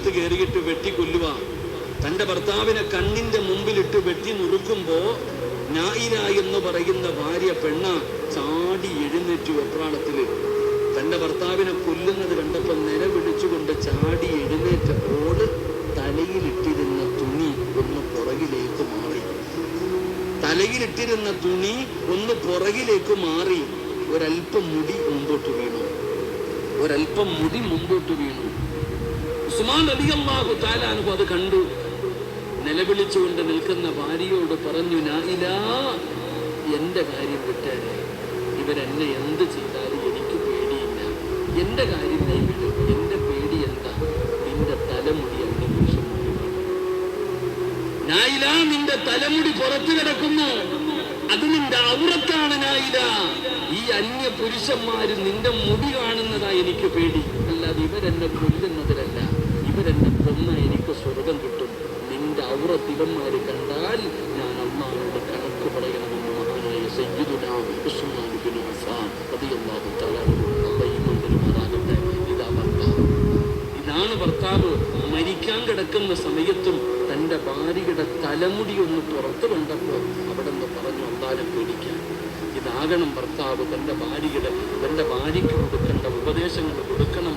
അകത്ത് കയറിയിട്ട് വെട്ടിക്കൊല്ലുക. തൻ്റെ ഭർത്താവിനെ കണ്ണിന്റെ മുമ്പിലിട്ട് വെട്ടി നുറുക്കുമ്പോ നായില എന്ന് പറയുന്ന ഭാര്യ പെണ്ണ ചാടി എഴുന്നേറ്റു. വെപ്രാളത്തില് തൻ്റെ ഭർത്താവിനെ കൊല്ലുന്നത് കണ്ടപ്പോൾ നിലവിളിച്ചുകൊണ്ട് ചാടി എഴുന്നേറ്റപ്പോൾ തലയിലിട്ടിരുന്ന തുണി ഒന്ന് പുറകിലേക്ക് മാറി. തലയിലിട്ടിരുന്ന തുണി ഒന്ന് പുറകിലേക്ക് മാറി. ഒരൽപ്പം മുടി മുമ്പോട്ട് വീണു. ഒരൽപ്പം മുടി മുമ്പോട്ട് വീണു. ഉസ്മാൻ റളിയല്ലാഹു തആല അൻഹു അത് കണ്ടു. നിലവിളിച്ചുകൊണ്ട് നിൽക്കുന്ന ഭാര്യയോട് പറഞ്ഞു, നായില, എന്റെ കാര്യം വിട്ടേരെ. ഇവരെന്നെ എന്ത് ചെയ്താലും എനിക്ക് പേടിയില്ല. എന്റെ കാര്യം നീ വിടും. എന്റെ പേടി എന്താ? നിന്റെ തലമുടി അങ്ങ് വീശുന്നു. നായില, നിന്റെ തലമുടി പുറത്തു കിടക്കുന്നു. അത് നിന്റെ ഔറത്താണ് നായില. ഈ അന്യ പുരുഷന്മാര് നിന്റെ മുടി കാണുന്നതാ എനിക്ക് പേടി. അല്ലാതെ ഇവരെന്നെ കൊല്ലുന്നതിലല്ല. ഇവരെന്നെ കൊന്ന എനിക്ക് സ്വർഗം കിട്ടും. നിന്റെ ഔറത്തിവന്മാര് കണ്ടാൽ ഞാൻ അല്ലാഹുവോട് കണക്ക് പറയണമെന്ന് മഹാനായ സയ്യിദുനാ ഉസ്മാൻ ഇബ്നു അഫ്ഫാൻ റളിയല്ലാഹു തആല അൻഹു. ഇതാണ് ഭർത്താവ് മരിക്കാൻ കിടക്കുന്ന സമയത്തും തൻ്റെ ഭാര്യയുടെ തലമുടി ഒന്ന് പുറത്തു കണ്ടപ്പോൾ അവിടെ നിന്ന് പറഞ്ഞു, അല്ലാഹുവിനെ പേടിക്കാൻ. ഇതാകണം ഭർത്താവ് തൻ്റെ ഭാര്യയ്ക്ക് കൊടുക്കേണ്ട ഉപദേശങ്ങൾ കൊടുക്കണം.